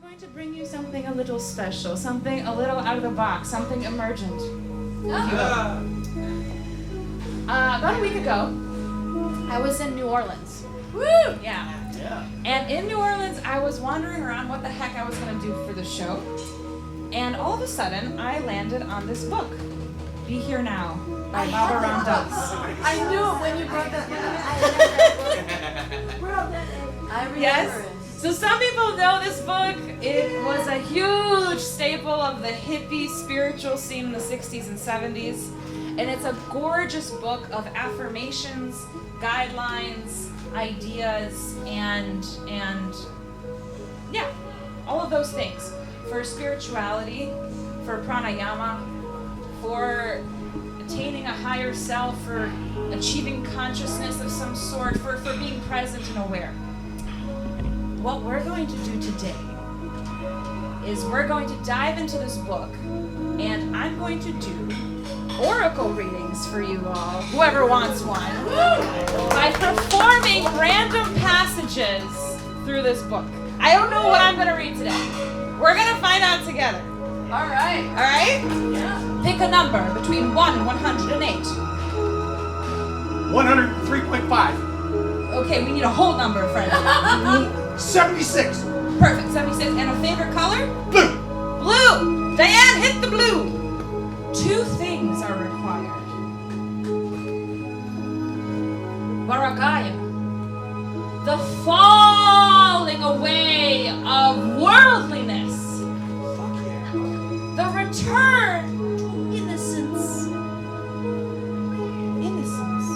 going to bring you something a little special, something a little out of the box, something emergent. About a week ago, I was in New Orleans. Woo! Yeah. And in New Orleans, I was wandering around what the heck I was going to do for the show. And all of a sudden, I landed on this book, Be Here Now, by Baba Ram Dass. I knew it when you brought that book. I remember Yes. it. So some people know this book. It was a huge staple of the hippie spiritual scene in the 60s and 70s. And it's a gorgeous book of affirmations, guidelines, ideas, and yeah, all of those things. For spirituality, for pranayama, for attaining a higher self, for achieving consciousness of some sort, for being present and aware. What we're going to do today is we're going to dive into this book, and I'm going to do oracle readings for you all, whoever wants one, by performing random passages through this book. I don't know what I'm going to read today. We're going to find out together. All right. All right? Yeah. Pick a number between 1 and 108. 103.5. Okay, we need a whole number, friend. 76. Perfect, 76. And a favorite color? Blue. Blue! Diane, hit the blue! 2 things are required. Vairagya, the falling away of worldliness. The return to innocence. Innocence.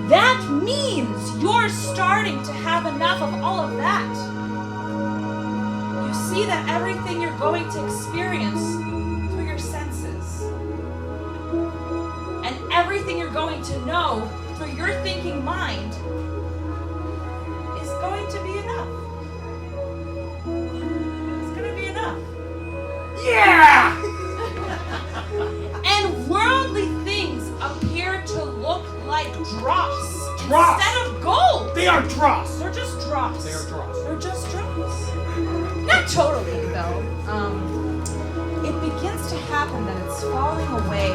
That means you're starting to have enough of all of that. You see that everything you're going to experience through your senses, and everything you're going to know through your thinking mind is going to be enough. It's going to be enough. Yeah! And worldly things appear to look like dross Dross. instead of gold. They are dross. They're just dross. They are dross. They're just dross. Not totally, though. It begins to happen that it's falling away.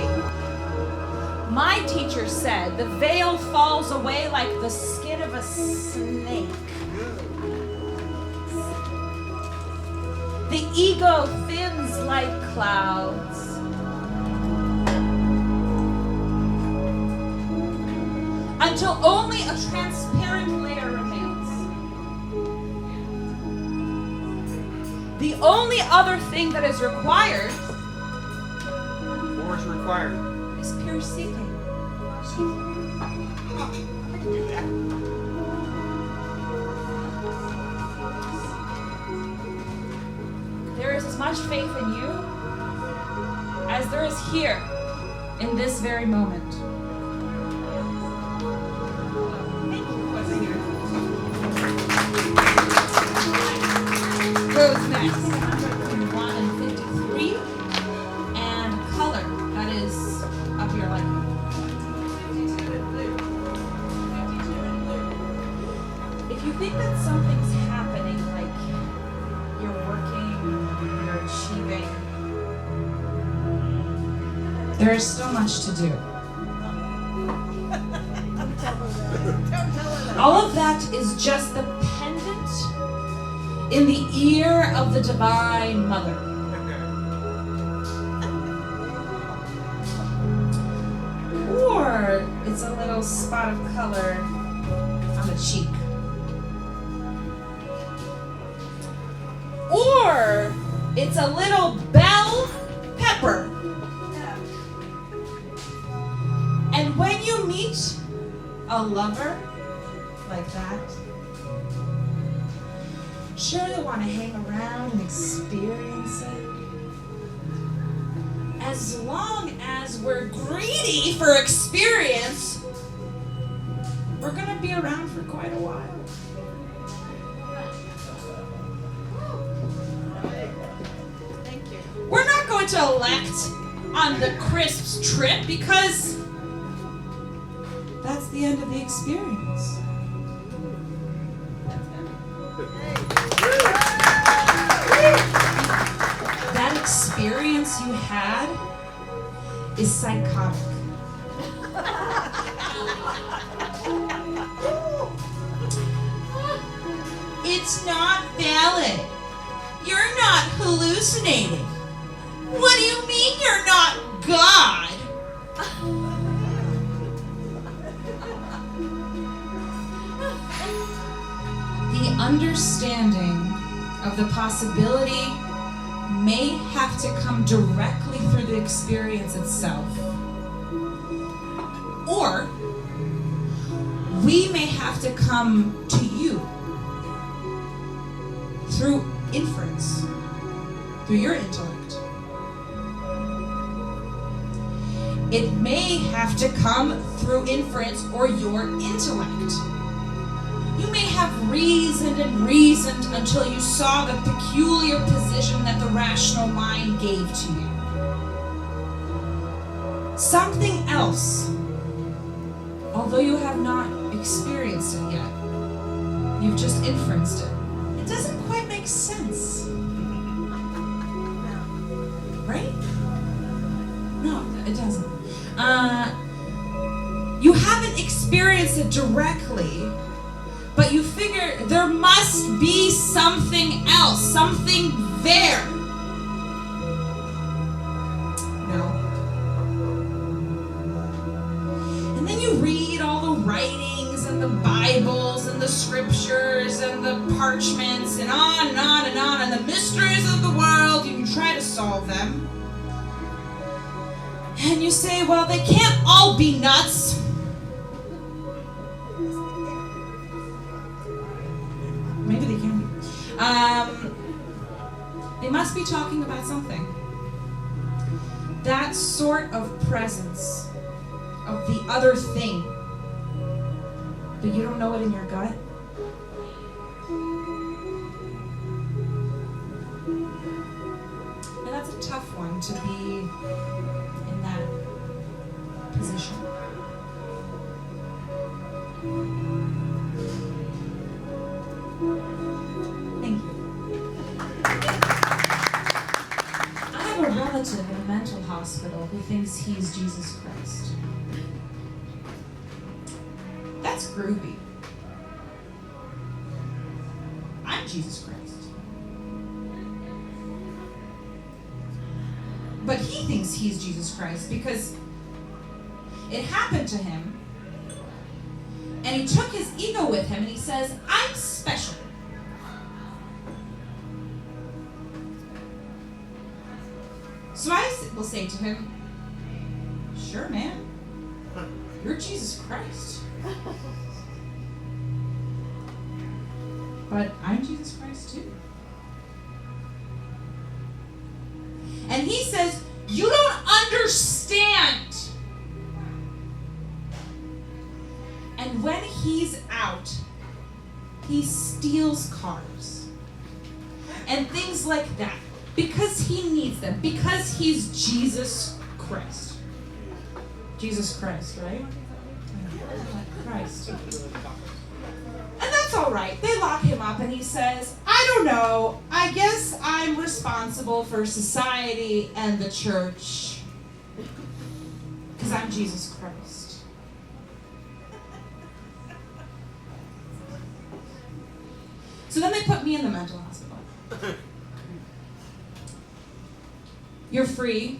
My teacher said the veil falls away like the skin of a snake. The ego thins like clouds. Until only a transparent layer remains. The only other thing that is required Or is required. is pure seeking. I can do that. There is as much faith in you as there is here in this very moment. Rose next, between 1 and 53, and color, that is of your liking. 52 and blue. 52 and blue. If you think that something's happening, like you're working, you're achieving, there is so much to do. Don't tell her that. All of that is just the pendant in the ear of the Divine Mother. Or it's a little spot of color on the cheek. Or it's a little bell pepper. And when you meet a lover like that, sure you want to hang around and experience it. As long as we're greedy for experience, we're going to be around for quite a while. Thank you. We're not going to elect on the crisps trip because that's the end of the experience. experience you had is psychotic. It's not valid. You're not hallucinating. What do you mean you're not God? The understanding of the possibility may have to come directly through the experience itself. Or we may have to come to you through inference, through your intellect. It may have to come through inference or your intellect. You may have reasoned and reasoned until you saw the peculiar position that the rational mind gave to you. Something else, although you have not experienced it yet, you've just inferenced it. It doesn't quite make sense. Right? No, it doesn't. You haven't experienced it directly, but you figure there must be something else, something there. No. And then you read all the writings and the Bibles and the scriptures and the parchments and on and on and on, and the mysteries of the world, and you try to solve them. And you say, well, they can't all be nuts. Maybe they can be. They must be talking about something. That sort of presence of the other thing. But you don't know it in your gut. And that's a tough one to be in that position. Thank you. I have a relative in a mental hospital who thinks he's Jesus Christ. That's groovy. I'm Jesus Christ. But he thinks he's Jesus Christ because it happened to him, and he took his ego with him, and he says, I'm special. So I will say to him, sure, man, you're Jesus Christ. But I'm Jesus Christ too. And he says, you don't understand. And when he's out, he steals cars and things like that because he needs them, because he's Jesus Christ. Jesus Christ, right? Christ. And that's all right. They lock him up and he says, I don't know. I guess I'm responsible for society and the church because I'm Jesus Christ. So then they put me in the mental hospital. You're free.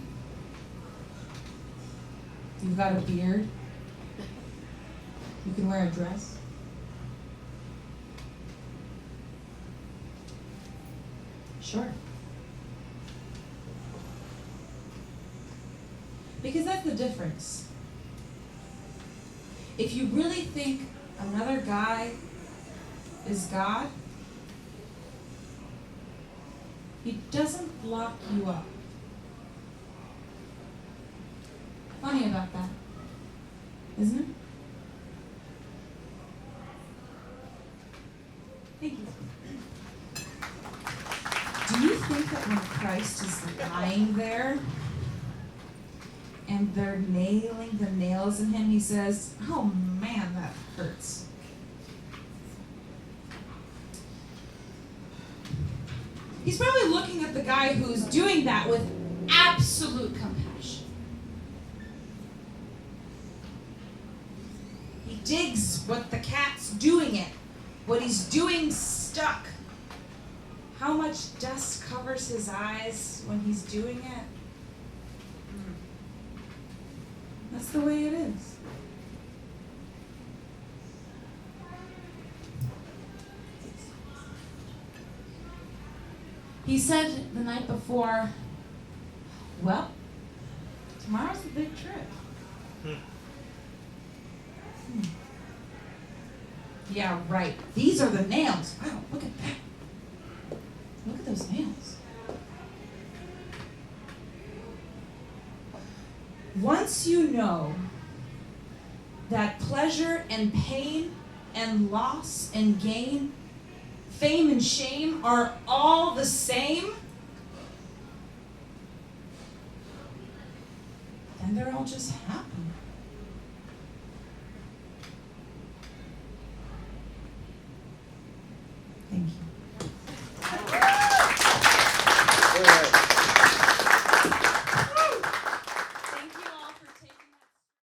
You've got a beard. You can wear a dress. Sure. Because that's the difference. If you really think another guy is God, he doesn't lock you up. Funny about that, isn't it? Thank you. Do you think that when Christ is lying there and they're nailing the nails in him, he says, oh man, that hurts? He's probably looking at the guy who's doing that with absolute compassion. He digs what the cat's doing it. What he's doing stuck. How much dust covers his eyes when he's doing it? That's the way it is. He said the night before, well, tomorrow's the big trip. Yeah, right. These are the nails. Wow, look at that. Look at those nails. Once you know that pleasure and pain and loss and gain, fame and shame are all the same, then they're all just happen.